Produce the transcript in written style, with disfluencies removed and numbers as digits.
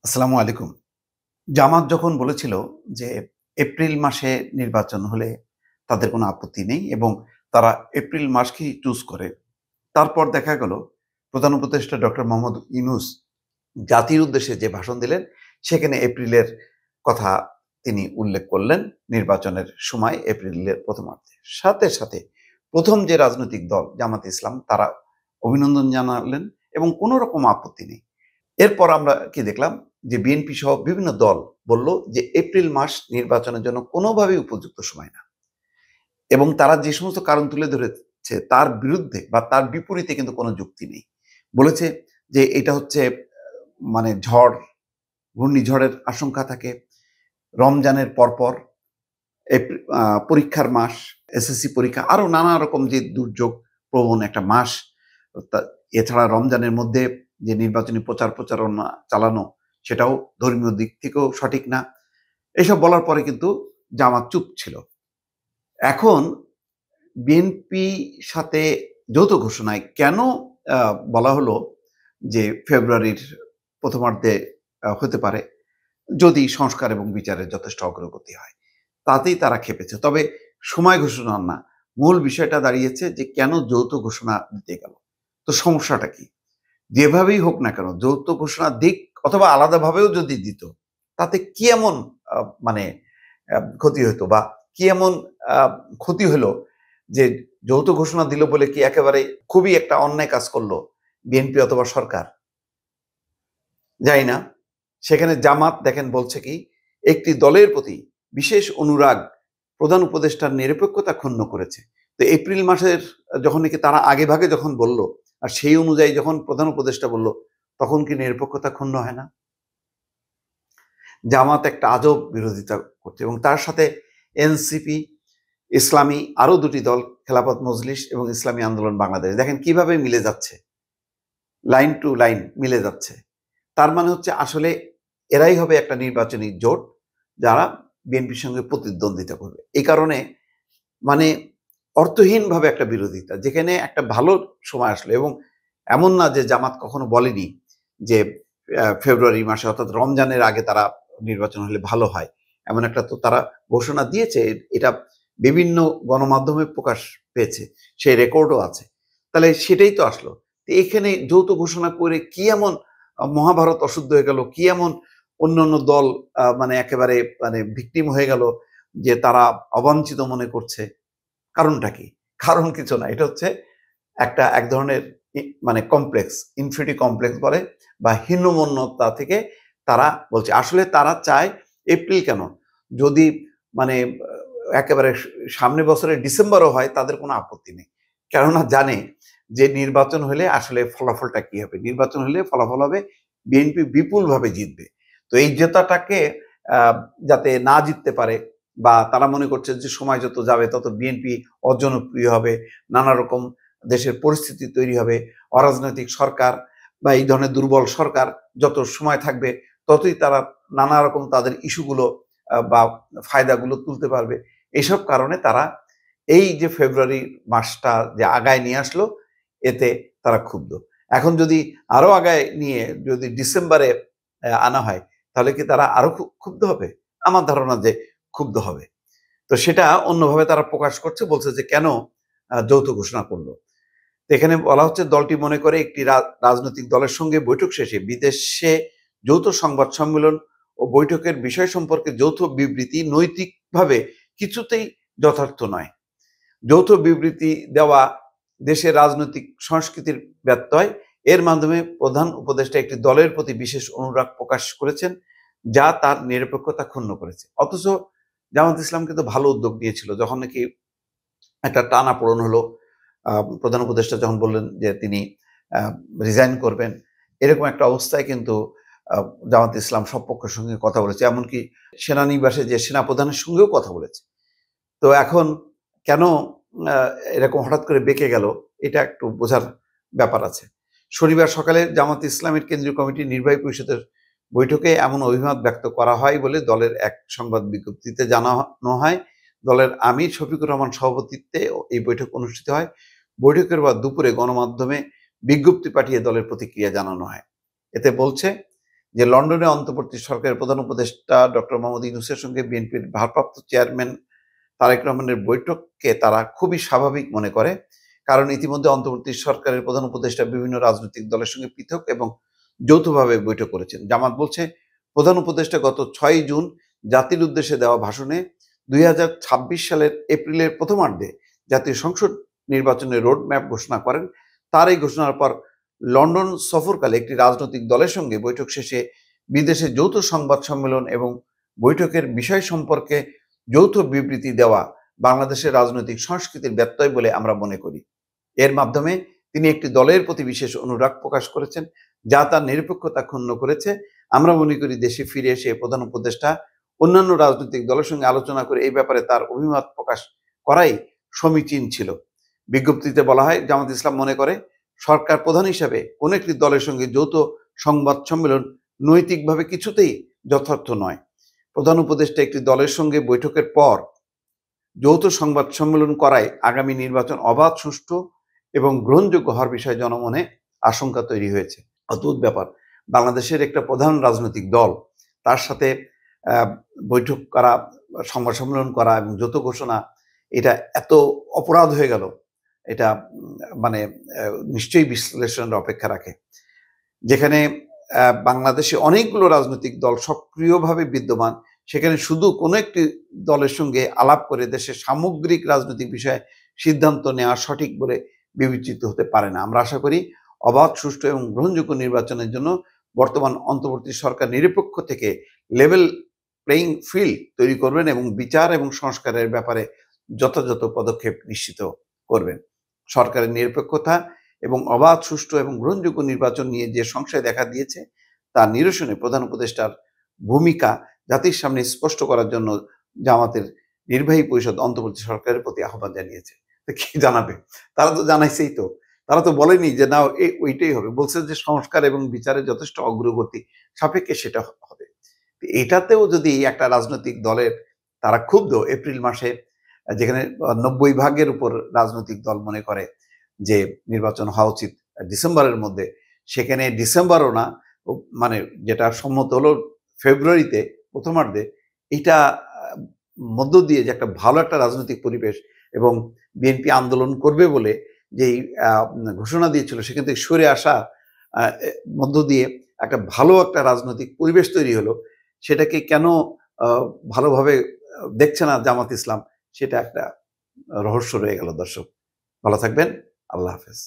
আসসালামু আলাইকুম। জামাত যখন বলেছিল যে এপ্রিল মাসে নির্বাচন হলে তাদের কোনো আপত্তি নেই এবং তারা এপ্রিল মাসকেই চুজ করে। তারপর দেখা গেল প্রধান উপদেষ্টা ডক্টর মোহাম্মদ ইউনূস জাতির উদ্দেশ্যে যে ভাষণ দিলেন সেখানে এপ্রিলের কথা তিনি উল্লেখ করলেন নির্বাচনের সময় এপ্রিলের প্রথমার্ধে। সাথে, সাথে ১ম যে রাজনৈতিক দল জামায়াতে ইসলাম তারা অভিনন্দন জানালেন এবং কোনো রকম আপত্তি নেই। এরপর আমরা কি দেখলাম যে বিএনপি সহ বিভিন্ন দল বলল যে এপ্রিল মাস নির্বাচনের জন্য কোনোভাবেই উপযুক্ত সময় না এবং তারা যে সমস্ত কারণ তুলে ধরেছে তার বিরুদ্ধে বা তার বিপরীতে কিন্তু কোনো যুক্তি নেই। বলেছে যে এটা হচ্ছে মানে ঝড়, ঘূর্ণিঝড়ের আশঙ্কা থাকে, রমজানের পরপর পরীক্ষার মাস, এসএসসি পরীক্ষা আরো নানা রকম যে দুর্যোগ প্রবণ একটা মাস। এছাড়া রমজানের মধ্যে যে নির্বাচনী প্রচারণা চালানো সেটাও ধর্মীয় দিক থেকেও সঠিক না। এসব বলার পরে কিন্তু জামাত চুপ ছিল। এখন বিএনপি সাথে যৌথ ঘোষণায় কেন বলা হলো যে ফেব্রুয়ারির প্রথমার্ধে হতে পারে যদি সংস্কার এবং বিচারের যথেষ্ট অগ্রগতি হয়, তাতেই তারা ক্ষেপেছে। তবে সময় ঘোষণা না, মূল বিষয়টা দাঁড়িয়েছে যে কেন যৌথ ঘোষণা দিতে গেল। তো সমস্যাটা কি? যেভাবেই হোক না কেন যৌথ ঘোষণা দিক অথবা আলাদাভাবেও যদি দিত, তাতে কি এমন মানে ক্ষতি হতো বা কি এমন ক্ষতি হলো যে যৌথ ঘোষণা দিল বলে কি একেবারে খুবই একটা অন্যায় কাজ করলো বিএনপি অথবা সরকার? জানি না। সেখানে জামাত দেখেন বলছে কি, একটি দলের প্রতি বিশেষ অনুরাগ প্রধান উপদেষ্টার নিরপেক্ষতা ক্ষুণ্ণ করেছে। তো এপ্রিল মাসের যখন নাকি তারা আগেভাগে যখন বলল আর সেই অনুযায়ী যখন প্রধান উপদেষ্টা বলল, তখন কি নিরপেক্ষতা ক্ষুণ্ণ হয় না? জামাত একটা আজব বিরোধিতা করছে এবং তার সাথে এনসিপি, ইসলামী আরো ২টি দল খেলাফত মজলিস এবং ইসলামী আন্দোলন বাংলাদেশ। দেখেন কিভাবে মিলে যাচ্ছে, লাইন টু লাইন মিলে যাচ্ছে। তার মানে হচ্ছে আসলে এরাই হবে একটা নির্বাচনী জোট যারা বিএনপির সঙ্গে প্রতিদ্বন্দ্বিতা করবে। এই কারণে মানে অর্থহীনভাবে একটা বিরোধিতা, যেখানে একটা ভালো সময় আসলো এবং এমন না যে জামাত কখনো বলেনি যে ফেব্রুয়ারি মাসে অর্থাৎ রমজানের আগে তারা নির্বাচন হলে ভালো হয়। এমন একটা তো তারা ঘোষণা দিয়েছে, এটা বিভিন্ন গণমাধ্যমে প্রকাশ পেয়েছে, সেই রেকর্ডও আছে। তাহলে সেটাই তো আসলো। তো এখানে যৌথ ঘোষণা করে কি এমন মহাভারত অশুদ্ধ হয়ে গেল, কি এমন অন্যান্য দল মানে একেবারে মানে ভিকটিম হয়ে গেল যে তারা অবাঞ্ছিত মনে করছে? কারণটা কি? কারণ কিছু না। এটা হচ্ছে এক ধরনের মানে কমপ্লেক্স, ইনফিনিটি কমপ্লেক্স বলে বা হীনমন্যতা থেকে তারা বলছে। আসলে তারা চায় এপ্রিল কেন? যদি মানে একেবারে সামনের বছরের ডিসেম্বরও হয় তাদের কোনো আপত্তি নেই। কেননা জানে যে নির্বাচন হলে আসলে ফলাফলটা কি হবে? নির্বাচন হলে ফলাফল হবে বিএনপি বিপুলভাবে জিতবে। তো এই জেতাটাকে আ যাতে না জিততে পারে বা তারা মনে করছে যে সময় যত যাবে তত বিএনপি অজনপ্রিয় হবে, নানা রকম দেশের পরিস্থিতি তৈরি হবে, অরাজনৈতিক সরকার বা এই ধরনের দুর্বল সরকার যত সময় থাকবে ততই তারা নানা রকম তাদের ইস্যুগুলো বা ফায়দাগুলো তুলতে পারবে। এসব কারণে তারা এই যে ফেব্রুয়ারি মাসটা যে আগায় নিয়ে আসলো, এতে তারা ক্ষুব্ধ। এখন যদি আরো আগায় নিয়ে যদি ডিসেম্বরে আনা হয়, তাহলে কি তারা আরো ক্ষুব্ধ হবে? আমার ধারণা যে ক্ষুব্ধ হবে। তো সেটা অন্যভাবে তারা প্রকাশ করছে, বলছে যে কেন যৌথ ঘোষণা করলো। তো এখানে বলা হচ্ছে দলটি মনে করে একটি রাজনৈতিক দলের সঙ্গে বৈঠক শেষে বিদেশে যৌথ সংবাদ সম্মেলন ও বৈঠকের বিষয় সম্পর্কে যৌথ বিবৃতি নৈতিকভাবে কিছুতেই যথার্থ নয়। যৌথ বিবৃতি দেওয়া দেশের রাজনৈতিক সংস্কৃতির ব্যত্যয়। এর মাধ্যমে প্রধান উপদেষ্টা একটি দলের প্রতি বিশেষ অনুরাগ প্রকাশ করেছেন, যা তার নিরপেক্ষতা ক্ষুণ্ণ করেছে। অথচ জামাত ইসলাম কিন্তু ভালো উদ্যোগ নিয়েছিল যখন নাকি একটা টানাপোড়েন হলো। প্রধান উপদেষ্টা যখন বললেন যে তিনি রিজাইন করবেন, এরকম একটা অবস্থায় কিন্তু জামাত ইসলাম সব পক্ষের সঙ্গে কথা বলেছে। এমনকি সেনানিবাসে যে সেনাপ্রধানের সঙ্গেও কথা বলেছে। তো এখন কেন আ এরকম হঠাৎ করে বেঁকে গেল, এটা একটু বোঝার ব্যাপার আছে। শনিবার সকালে জামায়াতে ইসলামীর কেন্দ্রীয় কমিটির নির্বাহী পরিষদের বৈঠকে এমন অভিমত ব্যক্ত করা হয় বলে দলের এক সংবাদ বিজ্ঞপ্তিতে জানানো হয়। দলের আমির শফিকুর রহমান সভাপতিত্বে এই বৈঠক অনুষ্ঠিত হয়। বৈঠকের দুপুরে গণমাধ্যমে বিজ্ঞপ্তি পাঠিয়ে দলের প্রতিক্রিয়া জানানো হয়। এতে বলছে যে লন্ডনে অন্তর্বর্তী সরকারের প্রধান উপদেষ্টা ডক্টর মোহাম্মদ ইউনূসের সঙ্গে বিএনপির ভারপ্রাপ্ত চেয়ারম্যান তারেক রহমানের বৈঠককে তারা খুবই স্বাভাবিক মনে করে, কারণ ইতিমধ্যে অন্তর্বর্তী সরকারের প্রধান উপদেষ্টা বিভিন্ন রাজনৈতিক দলের সঙ্গে পৃথক এবং যৌথভাবে বৈঠক করেছেন। জামাত বলছে, প্রধান উপদেষ্টা গত 6 জুন জাতির উদ্দেশ্যে দেওয়া ভাষণে 2026 সালের এপ্রিলের প্রথমার্ধে জাতীয় সংসদ নির্বাচনের রোড ম্যাপ ঘোষণা করেন। তার এই ঘোষণার পর লন্ডন সফরকালে একটি রাজনৈতিক দলের সঙ্গে বৈঠক শেষে বিদেশে যৌথ সংবাদ সম্মেলন এবং বৈঠকের বিষয় সম্পর্কে যৌথ বিবৃতি দেওয়া বাংলাদেশের রাজনৈতিক সংস্কৃতির ব্যত্যয় বলে আমরা মনে করি। এর মাধ্যমে তিনি একটি দলের প্রতি বিশেষ অনুরাগ প্রকাশ করেছেন, যা তার নিরপেক্ষতা ক্ষুণ্ণ করেছে। আমরা মনে করি দেশে ফিরে এসে প্রধান উপদেষ্টা অন্যান্য রাজনৈতিক দলের সঙ্গে আলোচনা করে এই ব্যাপারে তার অভিমত প্রকাশ করাই সমীচীন ছিল। বিজ্ঞপ্তিতে বলা হয়, জামাত ইসলাম মনে করে সরকার প্রধান হিসাবে কোনো একটি দলের সঙ্গে যৌথ সংবাদ সম্মেলন নৈতিকভাবে কিছুতেই যথার্থ নয়। প্রধান উপদেষ্টা একটি দলের সঙ্গে বৈঠকের পর যৌথ সংবাদ সম্মেলন করায় আগামী নির্বাচন অবাধ, সুষ্ঠু এবং গ্রহণযোগ্য হওয়ার বিষয়ে জনমনে আশঙ্কা তৈরি হয়েছে। অদ্ভুত ব্যাপার, বাংলাদেশের একটা প্রধান রাজনৈতিক দল তার সাথে বৈঠক করা, সংবাদ সম্মেলন করা এবং যৌথ ঘোষণা, এটা এত অপরাধ হয়ে গেল, এটা মানে নিশ্চয়ই বিশ্লেষণের অপেক্ষা রাখে। যেখানে বাংলাদেশে অনেকগুলো রাজনৈতিক দল সক্রিয়ভাবে বিদ্যমান, সেখানে শুধু কোনো একটি দলের সঙ্গে আলাপ করে দেশের সামগ্রিক রাজনৈতিক বিষয়ে সিদ্ধান্ত নেওয়া সঠিক বলে বিবেচিত হতে পারে না। আমরা আশা করি অবাধ, সুষ্ঠু এবং গ্রহণযোগ্য নির্বাচনের জন্য বর্তমান অন্তর্বর্তী সরকার নিরপেক্ষ থেকে লেভেল প্লেইং ফিল্ড তৈরি করবেন এবং বিচার এবং সংস্কারের ব্যাপারে যথাযথ পদক্ষেপ নিশ্চিত করবেন। সরকারের নিরপেক্ষতা এবং অবাধ, সুষ্ঠু এবং গ্রহণযোগ্য নির্বাচন নিয়ে যে সংশয় দেখা দিয়েছে, তা নিরসনে প্রধান উপদেষ্টার ভূমিকা জাতির সামনে স্পষ্ট করার জন্য জামাতের নির্বাহী পরিষদ অন্তর্বর্তী সরকারের প্রতি আহ্বান জানিয়েছে। কি জানাবে? তারা তো জানাইছেই, তো তারা তো বলেনি যে না ওইটাই হবে, বলছে যে সংস্কার এবং বিচারে যথেষ্ট অগ্রগতি সাপেক্ষে সেটা হবে। এটাতেও যদি একটা রাজনৈতিক দলের, তারা ক্ষুব্ধ এপ্রিল মাসে, যেখানে 90% উপর রাজনৈতিক দল মনে করে যে নির্বাচন হওয়া উচিত ডিসেম্বরের মধ্যে, সেখানে ডিসেম্বরও না, মানে যেটা সম্মত হলো ফেব্রুয়ারিতে প্রথমার্ধে, এটা মধ্য দিয়ে যে একটা ভালো একটা রাজনৈতিক পরিবেশ এবং বিএনপি আন্দোলন করবে বলে যেই ঘোষণা দিয়েছিল, সেখান থেকে সরে আসা মধ্য দিয়ে একটা ভালো একটা রাজনৈতিক পরিবেশ তৈরি হলো, সেটাকে কেন ভালোভাবে দেখছে না জামাত ইসলাম, সেটা একটা রহস্য রয়ে গেল। দর্শক ভালো থাকবেন, আল্লাহ হাফেজ।